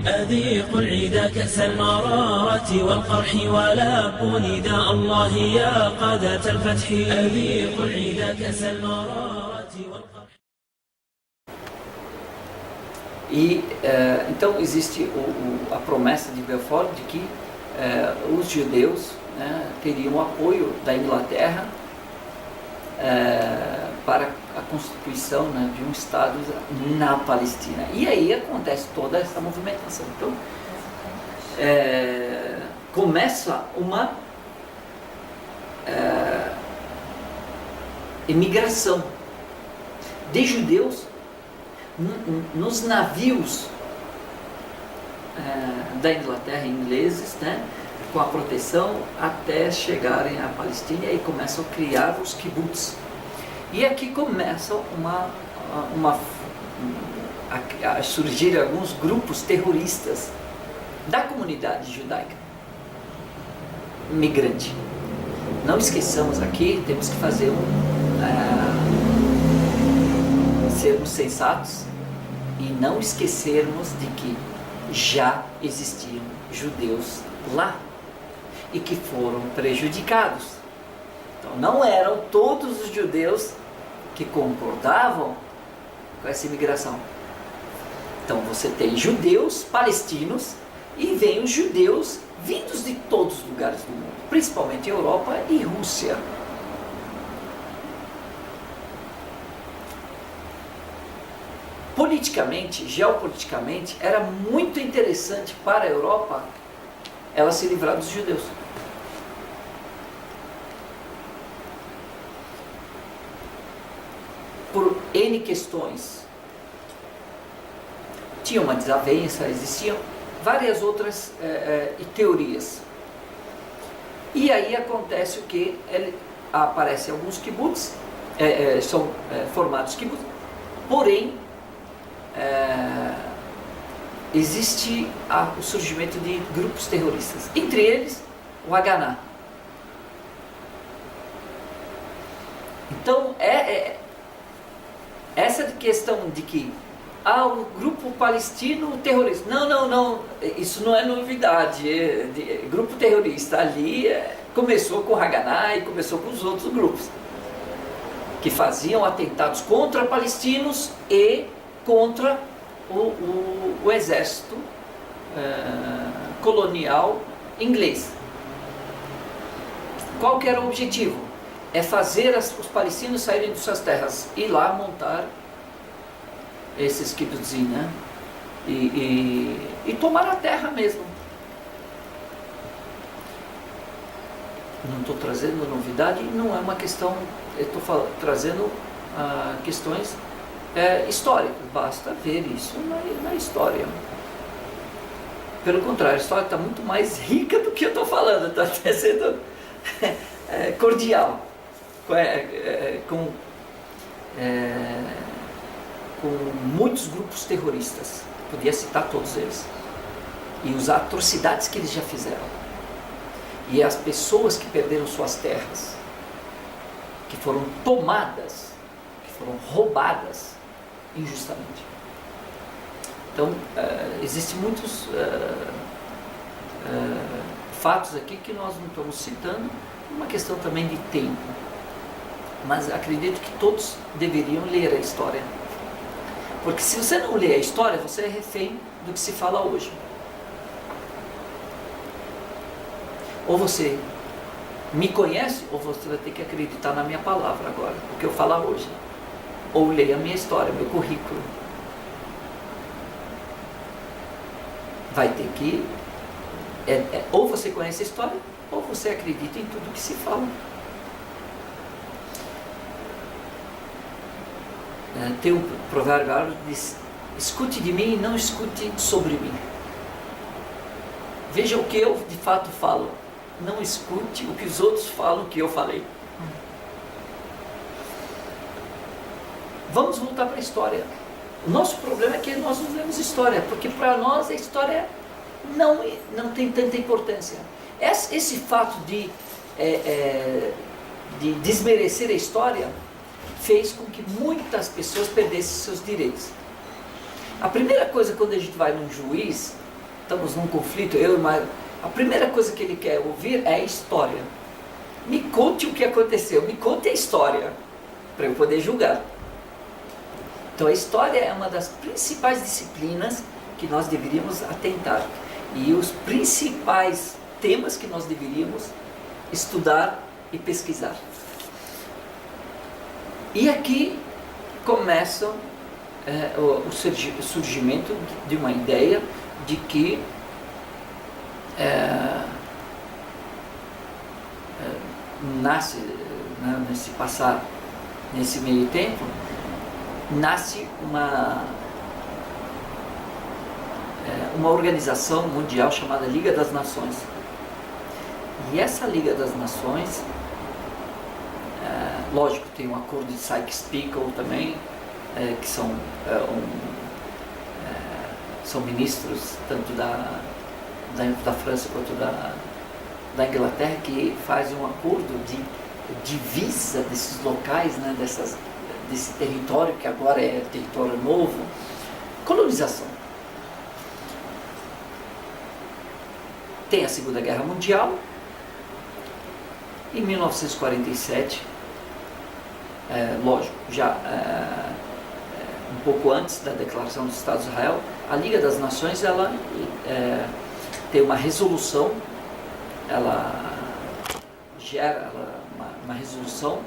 أذيق العيد كأس المرارة والقرح ولابوا نداء الله يا قادة الفتح أذيق العيد كأس المرارة والقرح. E então existe a promessa de Balfour de que os judeus, né, teriam o apoio da Inglaterra para a constituição, né, de um Estado na Palestina. E aí acontece toda essa movimentação. Então começa uma imigração de judeus nos navios da Inglaterra, ingleses, né, com a proteção até chegarem à Palestina, e aí começam a criar os kibbutz. E aqui começam a surgir alguns grupos terroristas da comunidade judaica migrante. Não esqueçamos aqui, temos que fazer sermos sensatos e não esquecermos de que já existiam judeus lá e que foram prejudicados. Então não eram todos os judeus que concordavam com essa imigração. Então você tem judeus palestinos e vem os judeus vindos de todos os lugares do mundo, principalmente Europa e Rússia. Politicamente, geopoliticamente, era muito interessante para a Europa ela se livrar dos judeus. Por N questões. Tinha uma desavença, existiam várias outras teorias. E aí acontece o que? Aparecem alguns kibbutz, são formados kibbutz, porém existe o surgimento de grupos terroristas, entre eles o Haganah. Então essa questão de que o grupo palestino terrorista, não, isso não é novidade, grupo terrorista ali começou com o Haganah e começou com os outros grupos que faziam atentados contra palestinos e contra o exército colonial inglês. Qual que era o objetivo? É fazer os palestinos saírem de suas terras e lá montar esses kibbutzim, né? E tomar a terra mesmo. Não estou trazendo novidade, não é uma questão, eu estou trazendo questões históricas, basta ver isso na história. Pelo contrário, a história está muito mais rica do que eu estou falando, está até sendo cordial, com muitos grupos terroristas, podia citar todos eles, e as atrocidades que eles já fizeram, e as pessoas que perderam suas terras, que foram tomadas, que foram roubadas injustamente. Então, existem muitos fatos aqui que nós não estamos citando, uma questão também de tempo, mas acredito que todos deveriam ler a história, porque se você não lê a história, você é refém do que se fala hoje. Ou você me conhece, ou você vai ter que acreditar na minha palavra agora, o que eu falar hoje. Ou leia a minha história, meu currículo. Vai ter que... ou você conhece a história, ou você acredita em tudo que se fala. Tem um provérbio árabe que diz: escute de mim e não escute sobre mim. Veja o que eu de fato falo, não escute o que os outros falam que eu falei. Vamos voltar para a história. O nosso problema é que nós não lemos história, porque para nós a história não tem tanta importância. Esse fato de desmerecer a história fez com que muitas pessoas perdessem seus direitos. A primeira coisa, quando a gente vai num juiz, estamos num conflito, a primeira coisa que ele quer ouvir é a história. Me conte o que aconteceu, me conte a história, para eu poder julgar. Então a história é uma das principais disciplinas que nós deveríamos atentar. E os principais temas que nós deveríamos estudar e pesquisar. E aqui começa o surgimento de uma ideia de que nasce, né, nesse meio tempo, nasce uma organização mundial chamada Liga das Nações. E essa Liga das Nações, lógico, tem um acordo de Sykes-Picot também, que são ministros tanto da França quanto da Inglaterra, que fazem um acordo de divisa desses locais, né, desse território que agora é território novo, colonização. Tem a Segunda Guerra Mundial. Em 1947, lógico, já um pouco antes da declaração do Estado de Israel, a Liga das Nações ela tem uma resolução, ela gera uma resolução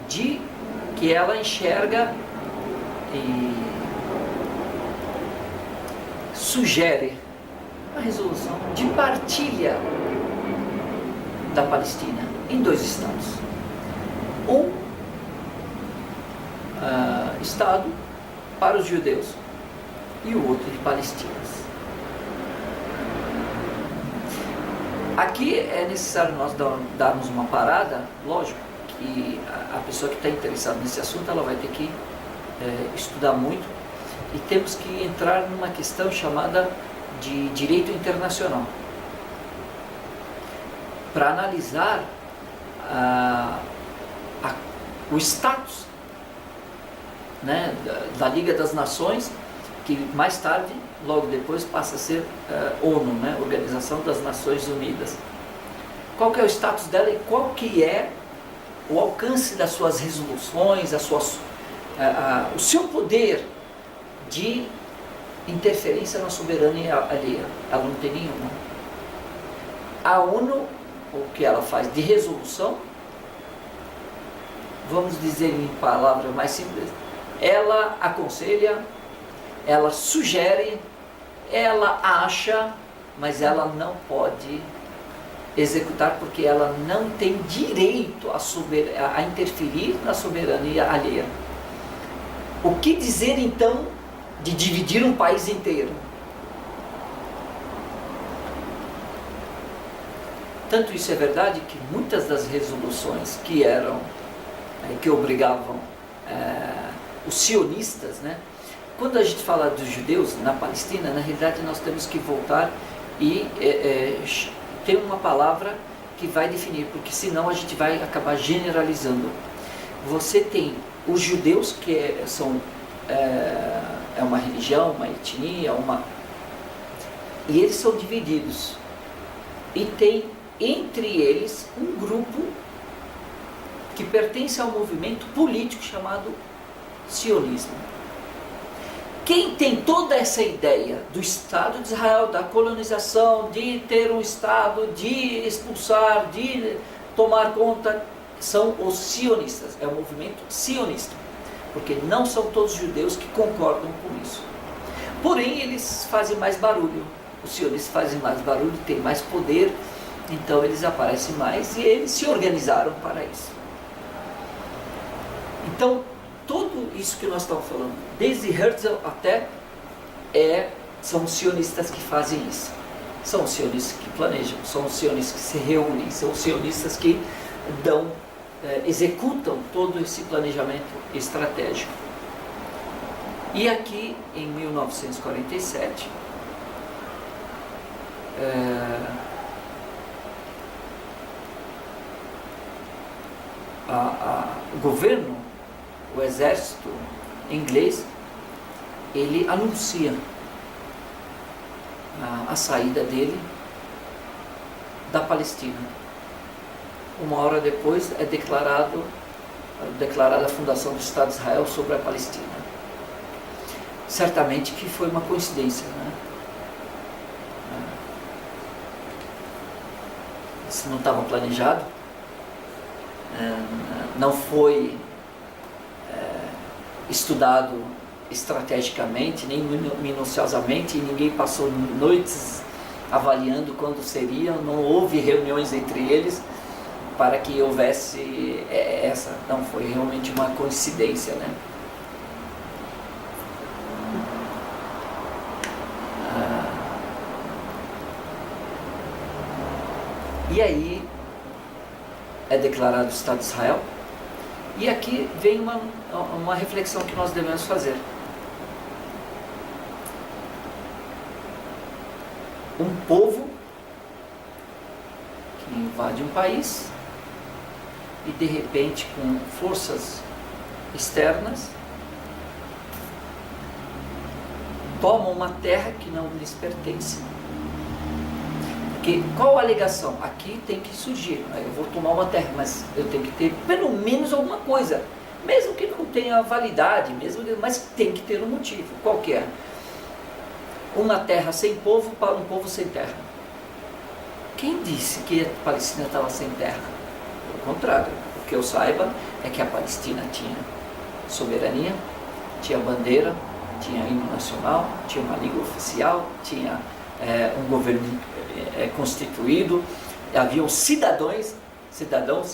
que ela enxerga e sugere uma resolução de partilha da Palestina em 2 estados. Um estado para os judeus e o outro de palestinos. Aqui é necessário nós darmos uma parada, lógico que a pessoa que está interessada nesse assunto ela vai ter que estudar muito, e temos que entrar numa questão chamada de direito internacional para analisar o status, né, da Liga das Nações, que mais tarde, logo depois, passa a ser ONU, né, Organização das Nações Unidas. Qual que é o status dela e qual que é o alcance das suas resoluções, o seu poder de interferência na soberania alheia? Ela não tem nenhuma. A ONU, o que ela faz de resolução, vamos dizer em palavras mais simples, ela aconselha, ela sugere, ela acha, mas ela não pode executar, porque ela não tem direito a interferir na soberania alheia. O que dizer então de dividir um país inteiro? Tanto isso é verdade que muitas das resoluções que obrigavam os sionistas, né? Quando a gente fala dos judeus na Palestina, na realidade nós temos que voltar e ter uma palavra que vai definir, porque senão a gente vai acabar generalizando. Você tem os judeus, que são uma religião, uma etnia, e eles são divididos. E tem entre eles um grupo que pertence ao movimento político chamado sionismo. Quem tem toda essa ideia do Estado de Israel, da colonização, de ter um Estado, de expulsar, de tomar conta, são os sionistas, é o movimento sionista, porque não são todos os judeus que concordam com isso. Porém, eles fazem mais barulho, os sionistas fazem mais barulho, têm mais poder, então eles aparecem mais e eles se organizaram para isso. Então, tudo isso que nós estamos falando, desde Herzl até, são os sionistas que fazem isso. São os sionistas que planejam, são os sionistas que se reúnem, são os sionistas que executam todo esse planejamento estratégico. E aqui, em 1947, o governo, o exército inglês, ele anuncia a saída dele da Palestina. Uma hora depois é declarada a fundação do Estado de Israel sobre a Palestina. Certamente que foi uma coincidência, né? Isso não estava planejado, não foi estudado estrategicamente, nem minuciosamente, e ninguém passou noites avaliando quando seria, não houve reuniões entre eles para que houvesse essa. Não, foi realmente uma coincidência, né? E aí é declarado o Estado de Israel, e aqui vem uma reflexão que nós devemos fazer. Um povo que invade um país e de repente, com forças externas, toma uma terra que não lhes pertence. Porque qual a alegação? Aqui tem que surgir, eu vou tomar uma terra, mas eu tenho que ter pelo menos alguma coisa, mesmo que não tenha validade, mas tem que ter um motivo. Qual que é? Uma terra sem povo para um povo sem terra. Quem disse que a Palestina estava sem terra? Pelo contrário, o que eu saiba é que a Palestina tinha soberania, tinha bandeira, tinha hino nacional, tinha uma língua oficial, tinha um governo constituído, haviam cidadãos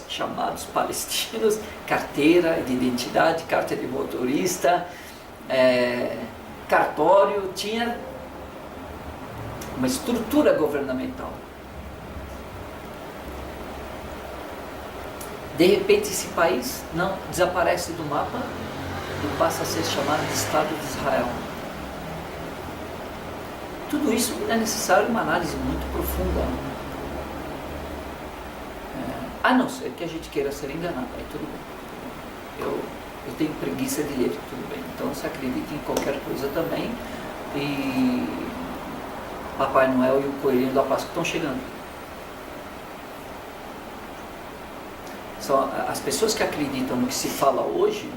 chamados palestinos, carteira de identidade, carta de motorista, cartório, tinha uma estrutura governamental. De repente esse país não desaparece do mapa e passa a ser chamado de Estado de Israel. Tudo isso é necessário uma análise muito profunda. A não ser que a gente queira ser enganado, aí tudo bem. Eu tenho preguiça de ler, tudo bem. Então você acredita em qualquer coisa também, e Papai Noel e o Coelhinho da Páscoa estão chegando. As pessoas que acreditam no que se fala hoje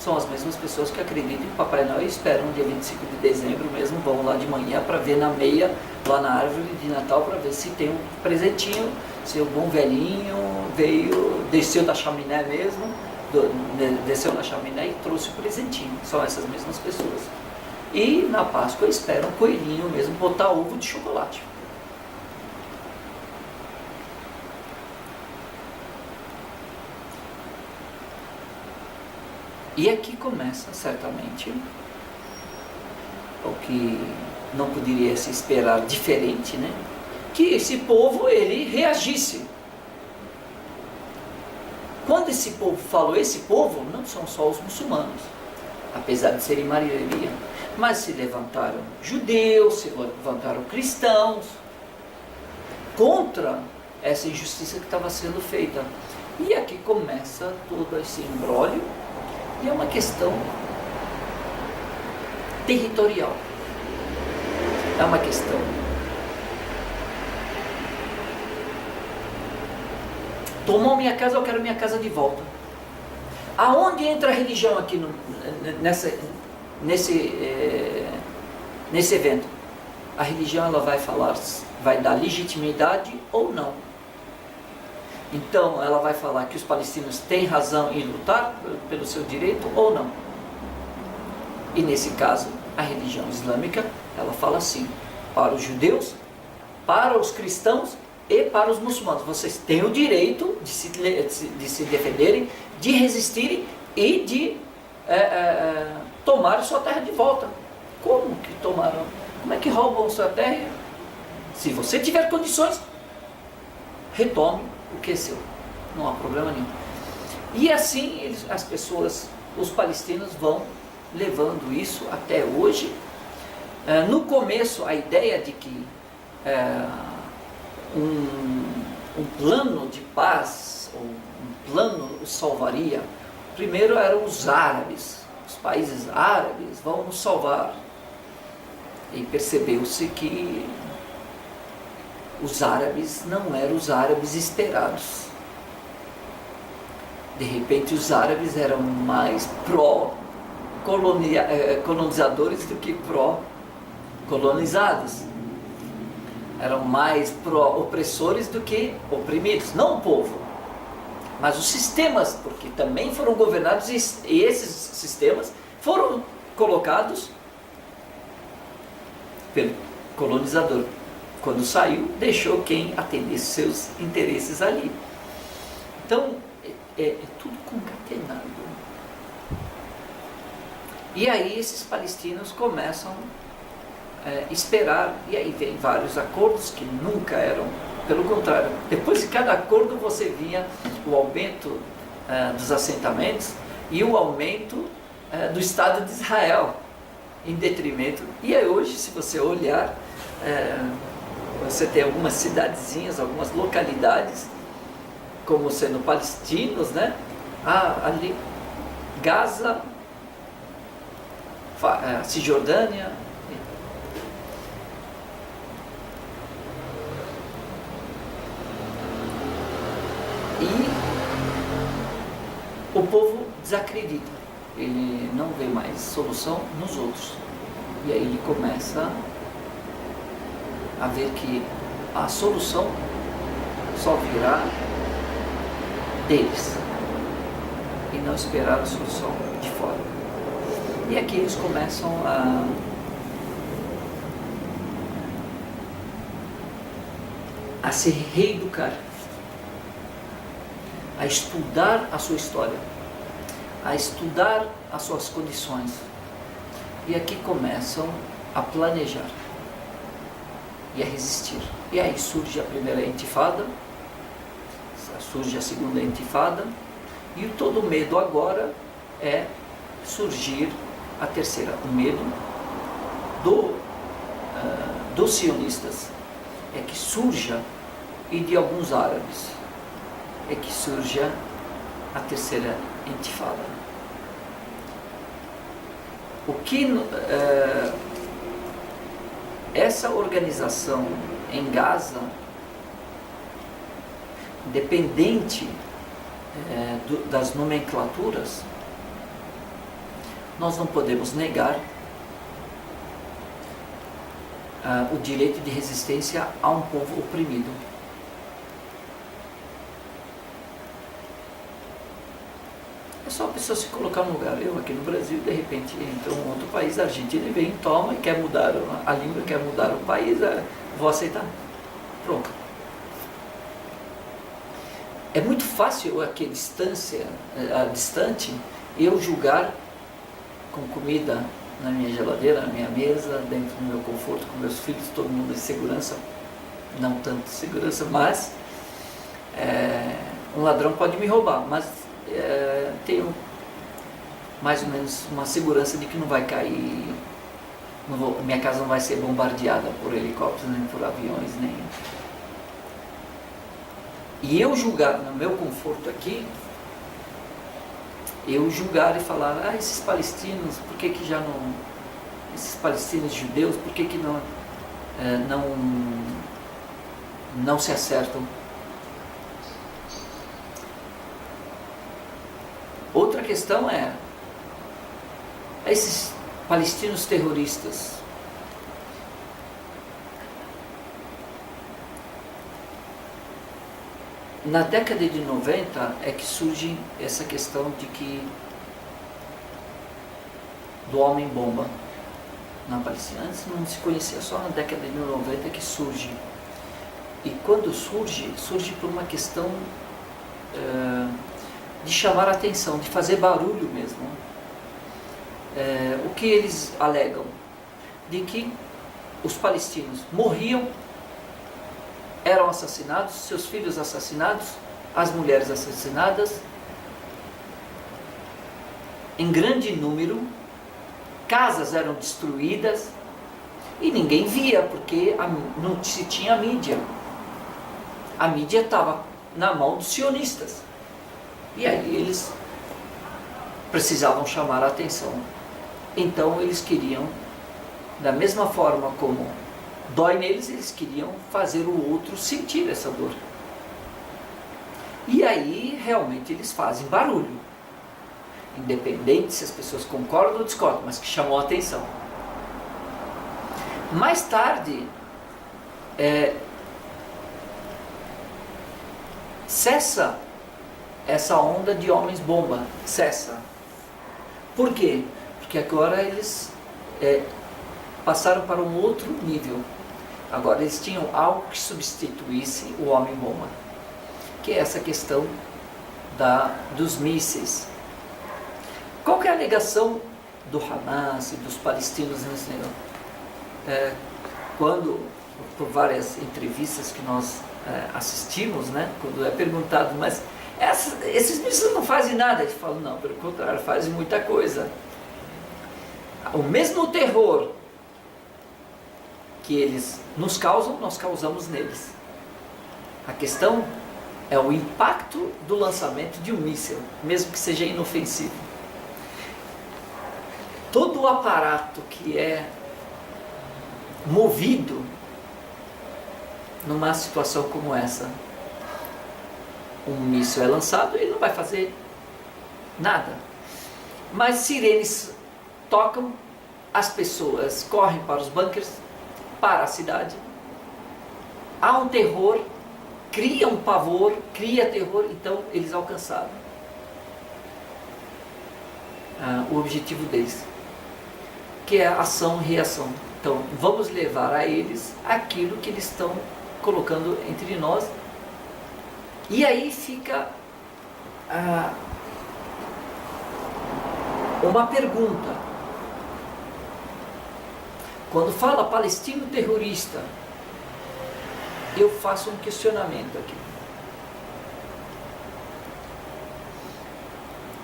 são as mesmas pessoas que acreditam em Papai Noel e esperam dia 25 de dezembro mesmo, vão lá de manhã para ver na meia, lá na árvore de Natal, para ver se tem um presentinho, se o bom velhinho veio, desceu da chaminé mesmo, desceu na chaminé e trouxe o presentinho. São essas mesmas pessoas. E na Páscoa esperam o coelhinho mesmo botar ovo de chocolate. E aqui começa, certamente, o que não poderia se esperar diferente, né? Que esse povo, ele reagisse. Quando esse povo falou, esse povo não são só os muçulmanos, apesar de serem maioria, mas se levantaram judeus, se levantaram cristãos, contra essa injustiça que estava sendo feita. E aqui começa todo esse imbróglio. E é uma questão territorial. É uma questão tomou minha casa, eu quero minha casa de volta. Aonde entra a religião aqui nesse evento? A religião, ela vai falar, vai dar legitimidade ou não. Então, ela vai falar que os palestinos têm razão em lutar pelo seu direito ou não. E nesse caso, a religião islâmica, ela fala assim, para os judeus, para os cristãos e para os muçulmanos. Vocês têm o direito de se defenderem, de resistirem e de tomar sua terra de volta. Como que tomaram? Como é que roubam sua terra? Se você tiver condições, retome o que é seu, não há problema nenhum. E assim as pessoas, os palestinos vão levando isso até hoje. No começo, a ideia de que um plano de paz, ou um plano os salvaria, primeiro eram os árabes, os países árabes vão nos salvar. E percebeu-se que os árabes não eram os árabes esperados. De repente os árabes eram mais pró-colonizadores do que pró-colonizados. Eram mais pró-opressores do que oprimidos. Não o povo, mas os sistemas, porque também foram governados e esses sistemas foram colocados pelo colonizador. Quando saiu, deixou quem atendesse seus interesses ali. Então, é tudo concatenado. E aí esses palestinos começam a esperar, e aí vem vários acordos que nunca eram, pelo contrário, depois de cada acordo você via o aumento dos assentamentos e o aumento do Estado de Israel, em detrimento. E aí hoje, se você olhar, você tem algumas cidadezinhas, algumas localidades como sendo palestinos, né? Ali, Gaza, Cisjordânia. E o povo desacredita, ele não vê mais solução nos outros. E aí ele começa a ver que a solução só virá deles e não esperar a solução de fora. E aqui eles começam a se reeducar, a estudar a sua história, a estudar as suas condições. E aqui começam a planejar e a resistir. E aí surge a primeira intifada, surge a segunda intifada, e todo o medo agora é surgir a terceira. O medo dos sionistas é que surja, e de alguns árabes, é que surja a terceira intifada. O que essa organização em Gaza, independente das nomenclaturas, nós não podemos negar o direito de resistência a um povo oprimido. É só a pessoa se colocar no lugar. Eu aqui no Brasil, de repente, entra um outro país, a Argentina, e vem, toma e quer mudar a língua, quer mudar o país, vou aceitar. Pronto. É muito fácil aqui distante, eu julgar com comida na minha geladeira, na minha mesa, dentro do meu conforto, com meus filhos, todo mundo em segurança, não tanto segurança, mas um ladrão pode me roubar, mas tenho mais ou menos uma segurança de que não vai cair, minha casa não vai ser bombardeada por helicópteros, nem por aviões, nem... E eu julgar no meu conforto aqui, eu julgar e falar, esses palestinos, por que já não... Esses palestinos judeus, por que não se acertam? Outra questão esses palestinos terroristas, na década de 90 é que surge essa questão do homem-bomba na Palestina. Antes não se conhecia, só na década de 90 que surge. E quando surge por uma questão de chamar a atenção, de fazer barulho mesmo. O que eles alegam? De que os palestinos morriam, eram assassinados, seus filhos assassinados, as mulheres assassinadas, em grande número, casas eram destruídas e ninguém via, porque não se tinha mídia. A mídia estava na mão dos sionistas. E aí eles precisavam chamar a atenção. Então eles queriam Da mesma forma como dói neles, eles queriam fazer o outro sentir essa dor. E aí, realmente, eles fazem barulho. Independente se as pessoas concordam ou discordam, mas que chamou a atenção. Mais tarde, cessa essa onda de homens-bomba. Cessa. Por quê? Porque agora eles passaram para um outro nível. Agora eles tinham algo que substituísse o homem-bomba, que é essa questão dos mísseis. Qual que é a alegação do Hamas e dos palestinos nesse negócio? Quando, por várias entrevistas que nós assistimos, né, quando é perguntado, mas esses mísseis não fazem nada, eles falam, não, pelo contrário, fazem muita coisa. O mesmo terror que eles nos causam, nós causamos neles. A questão é o impacto do lançamento de um míssil, mesmo que seja inofensivo. Todo o aparato que é movido numa situação como essa, um míssil é lançado, ele não vai fazer nada. Mas sirenes tocam, as pessoas correm para os bunkers, para a cidade. Há um terror, cria um pavor, cria terror, então eles alcançaram o objetivo deles, que é ação e reação. Então vamos levar a eles aquilo que eles estão colocando entre nós. E aí fica uma pergunta. Quando fala palestino terrorista, eu faço um questionamento aqui.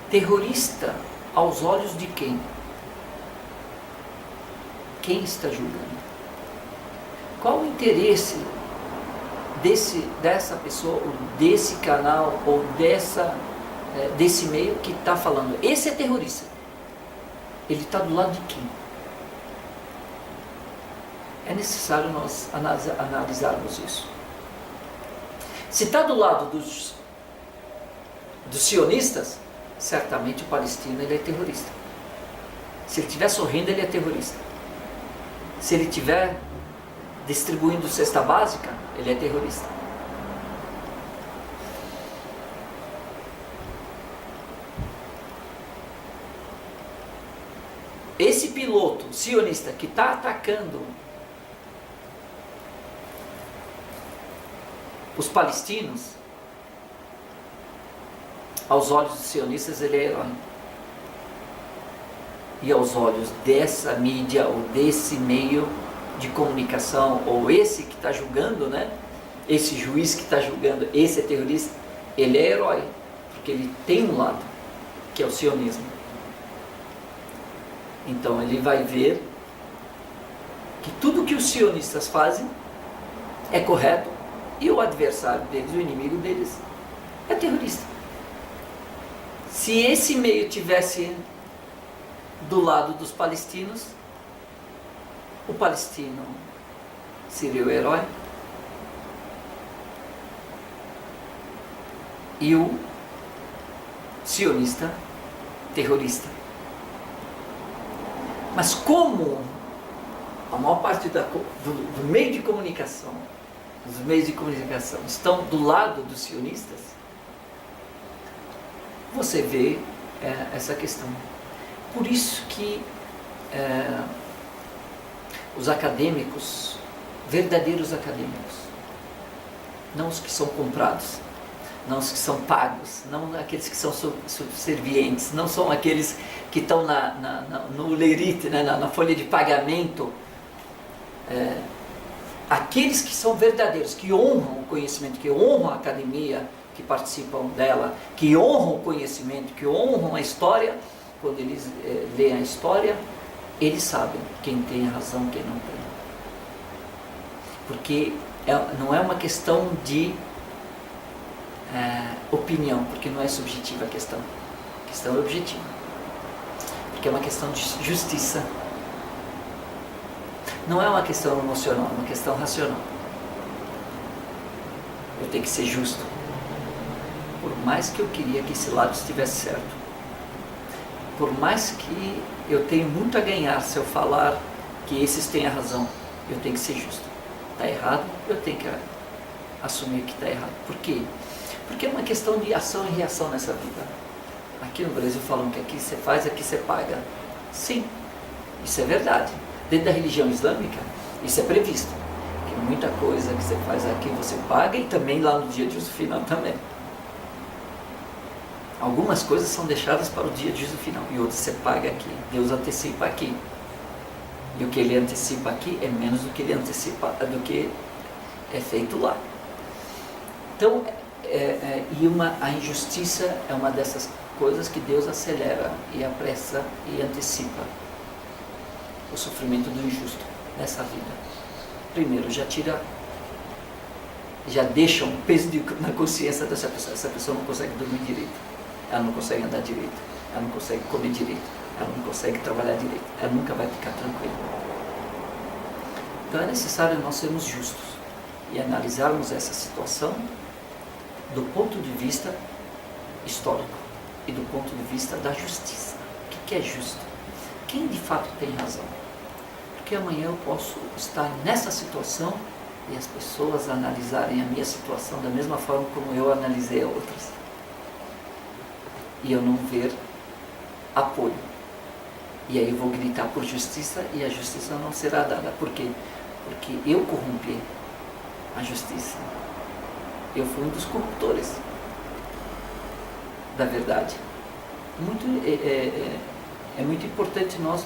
Terrorista aos olhos de quem? Quem está julgando? Qual o interesse dessa pessoa, ou desse canal, ou desse meio que está falando? Esse é terrorista. Ele está do lado de quem? É necessário nós analisarmos isso. Se está do lado dos sionistas, certamente o palestino ele é terrorista. Se ele estiver sorrindo, ele é terrorista. Se ele estiver distribuindo cesta básica, ele é terrorista. Esse piloto sionista que está atacando os palestinos, aos olhos dos sionistas ele é herói. E aos olhos dessa mídia ou desse meio de comunicação, ou esse que está julgando, né? Esse juiz que está julgando, esse é terrorista, ele é herói, porque ele tem um lado, que é o sionismo. Então ele vai ver que tudo que os sionistas fazem é correto, e o adversário deles, o inimigo deles, é terrorista. Se esse meio tivesse do lado dos palestinos, o palestino seria o herói e o sionista terrorista. Mas como a maior parte do meio de comunicação, os meios de comunicação estão do lado dos sionistas, você vê essa questão. Por isso que os acadêmicos, verdadeiros acadêmicos, não os que são comprados, não os que são pagos, não aqueles que são subservientes, não são aqueles que estão no lerite, né, na folha de pagamento, aqueles que são verdadeiros, que honram o conhecimento, que honram a academia, que participam dela, que honram o conhecimento, que honram a história. Quando eles leem a história, eles sabem quem tem razão, quem não tem. Porque não é uma questão de opinião, porque não é subjetiva a questão é objetiva, porque é uma questão de justiça. Não é uma questão emocional, é uma questão racional. Eu tenho que ser justo. Por mais que eu queria que esse lado estivesse certo. Por mais que eu tenha muito a ganhar se eu falar que esses têm a razão, eu tenho que ser justo. Está errado, eu tenho que assumir que está errado. Por quê? Porque é uma questão de ação e reação nessa vida. Aqui no Brasil falam que aqui você faz, aqui você paga. Sim, isso é verdade. Dentro da religião islâmica, isso é previsto. Que muita coisa que você faz aqui você paga e também lá no dia de juízo final também. Algumas coisas são deixadas para o dia de juízo final e outras você paga aqui. Deus antecipa aqui. E o que ele antecipa aqui é menos do que ele antecipa do que é feito lá. Então, a injustiça é uma dessas coisas que Deus acelera e apressa e antecipa o sofrimento do injusto nessa vida. Primeiro, já deixa um peso na consciência dessa pessoa. Essa pessoa não consegue dormir direito, ela não consegue andar direito, ela não consegue comer direito, ela não consegue trabalhar direito, ela nunca vai ficar tranquila. Então é necessário nós sermos justos e analisarmos essa situação do ponto de vista histórico e do ponto de vista da justiça. O que é justo? Quem de fato tem razão? Porque amanhã eu posso estar nessa situação e as pessoas analisarem a minha situação da mesma forma como eu analisei a outras. E eu não ver apoio. E aí eu vou gritar por justiça e a justiça não será dada. Por quê? Porque eu corrompi a justiça. Eu fui um dos corruptores da verdade. É muito importante nós...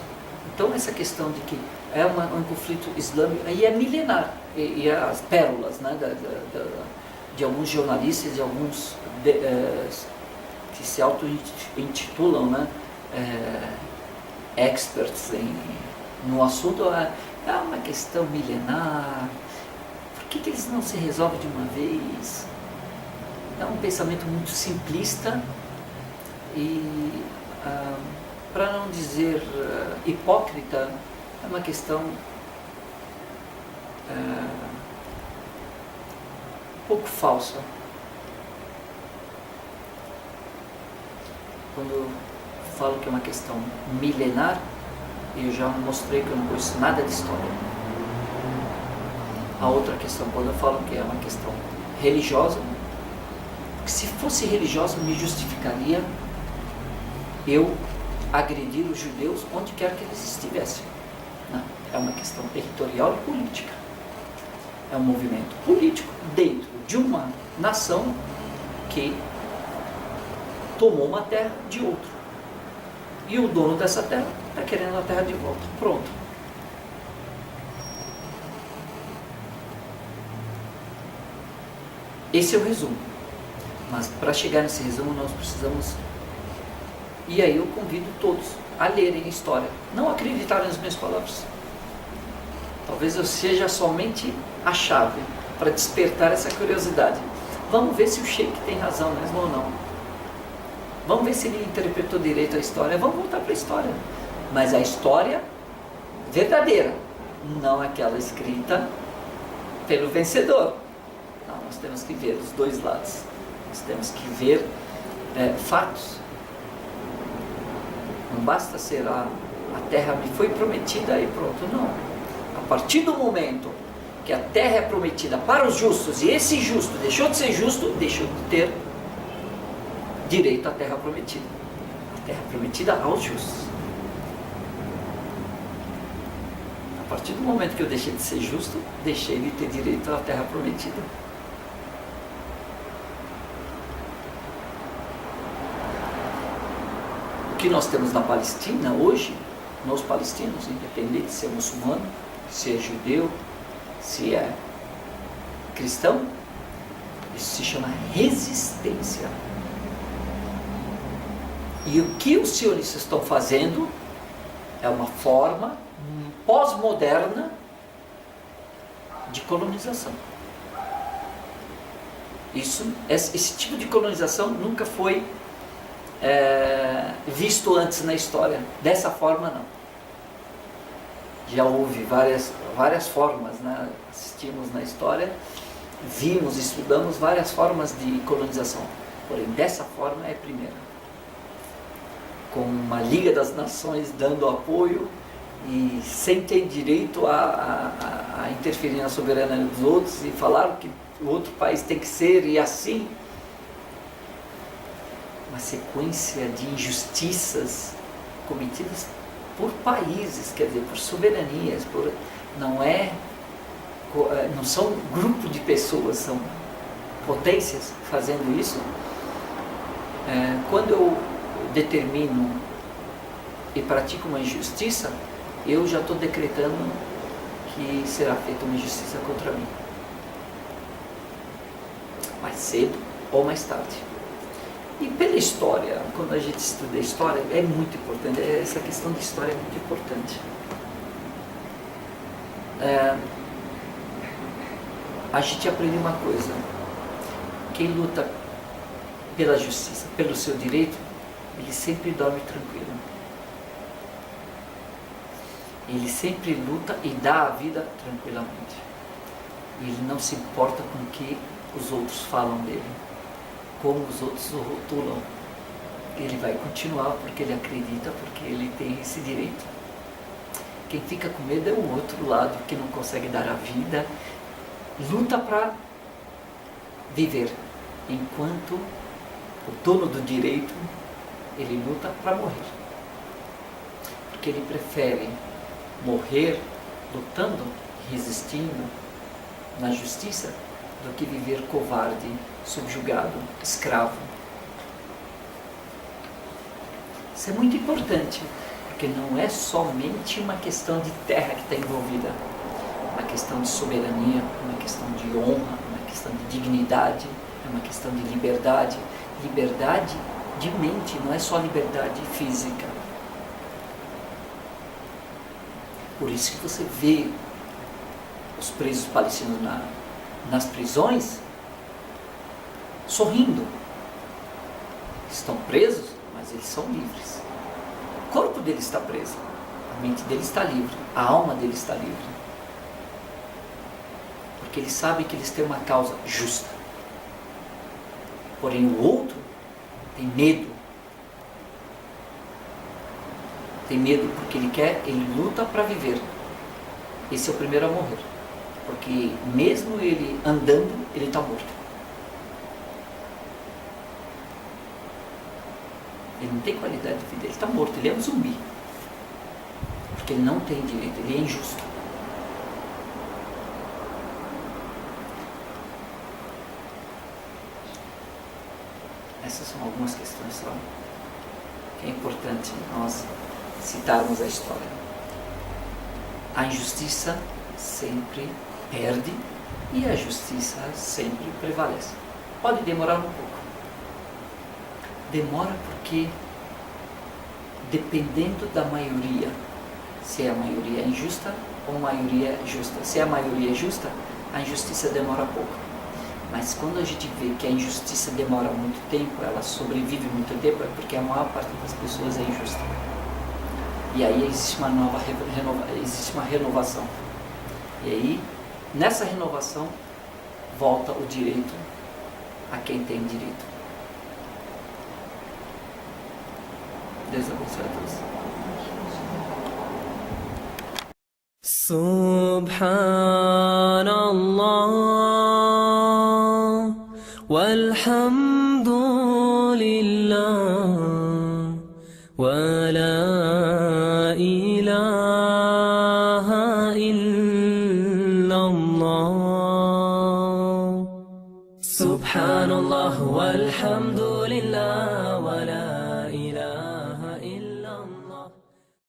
Então essa questão de que é um conflito islâmico, aí é milenar, e as pérolas, né, de alguns jornalistas, de alguns que se auto-intitulam, né, experts no assunto, é uma questão milenar. Por que eles não se resolvem de uma vez? É um pensamento muito simplista e, para não dizer hipócrita, é uma questão um pouco falsa. Quando eu falo que é uma questão milenar, eu já mostrei que eu não conheço nada de história. A outra questão, quando eu falo que é uma questão religiosa, que se fosse religiosa me justificaria eu agredir os judeus onde quer que eles estivessem. Não, é uma questão territorial e política. É um movimento político dentro de uma nação que tomou uma terra de outro. E o dono dessa terra está querendo a terra de volta. Pronto. Esse é o resumo. Mas para chegar nesse resumo nós precisamos... E aí eu convido todos a lerem a história. Não acreditarem nas minhas palavras. Talvez eu seja somente a chave para despertar essa curiosidade. Vamos ver se o Sheik tem razão mesmo ou não. Vamos ver se ele interpretou direito a história. Vamos voltar para a história. Mas a história verdadeira, não aquela escrita pelo vencedor. Não, nós temos que ver os dois lados. Nós temos que ver fatos. Não basta ser a terra me foi prometida e pronto, não. A partir do momento que a terra é prometida para os justos e esse justo deixou de ser justo, deixou de ter direito à terra prometida. A terra prometida aos justos. A partir do momento que eu deixei de ser justo, deixei de ter direito à terra prometida. O que nós temos na Palestina hoje, nós palestinos, independente se é muçulmano, se é judeu, se é cristão, isso se chama resistência. E o que os sionistas estão fazendo é uma forma pós-moderna de colonização. Esse tipo de colonização nunca foi visto antes na história. Dessa forma, não. Já houve várias várias formas, né? Assistimos na história, vimos, estudamos várias formas de colonização. Porém, dessa forma é a primeira. Com uma Liga das Nações dando apoio e sem ter direito a interferir na soberania dos outros e falar o que o outro país tem que ser e assim. Uma sequência de injustiças cometidas por países, quer dizer, por soberanias, não são grupo de pessoas, são potências fazendo isso. Quando eu determino e pratico uma injustiça, eu já estou decretando que será feita uma injustiça contra mim, mais cedo ou mais tarde. E pela história, quando a gente estuda a história, é muito importante, essa questão de história é muito importante. A gente aprende uma coisa: quem luta pela justiça, pelo seu direito, ele sempre dorme tranquilo. Ele sempre luta e dá a vida tranquilamente. Ele não se importa com o que os outros falam dele, como os outros o rotulam. Ele vai continuar porque ele acredita, porque ele tem esse direito. Quem fica com medo é o outro lado, que não consegue dar a vida, luta para viver, enquanto o dono do direito, ele luta para morrer. Porque ele prefere morrer lutando, resistindo na justiça, do que viver covarde, subjugado, escravo. Isso é muito importante, porque não é somente uma questão de terra que está envolvida, é uma questão de soberania, é uma questão de honra, é uma questão de dignidade, é uma questão de liberdade. Liberdade de mente, não é só liberdade física. Por isso que você vê os presos palestinos nas prisões sorrindo. Estão presos, mas eles são livres. O corpo deles está preso, a mente deles está livre, a alma deles está livre. Porque eles sabem que eles têm uma causa justa. Porém o outro tem medo. Tem medo porque ele luta para viver. Esse é o primeiro a morrer. Porque mesmo ele andando, ele está morto. Ele não tem qualidade de vida, ele está morto, ele é um zumbi. Porque ele não tem direito, ele é injusto. Essas são algumas questões só que é importante nós citarmos a história. A injustiça sempre perde e a justiça sempre prevalece. Pode demorar um pouco. Demora porque, dependendo da maioria, se a maioria é injusta ou a maioria é justa. Se a maioria é justa, a injustiça demora pouco. Mas quando a gente vê que a injustiça demora muito tempo, ela sobrevive muito tempo, é porque a maior parte das pessoas é injusta. E aí existe uma renovação. E aí, nessa renovação, volta o direito a quem tem direito. Deus abençoe a todos. Subhanallah walhamdulillah wa la ilaha illallah. Subhanallah walhamdulillah wa la ilaha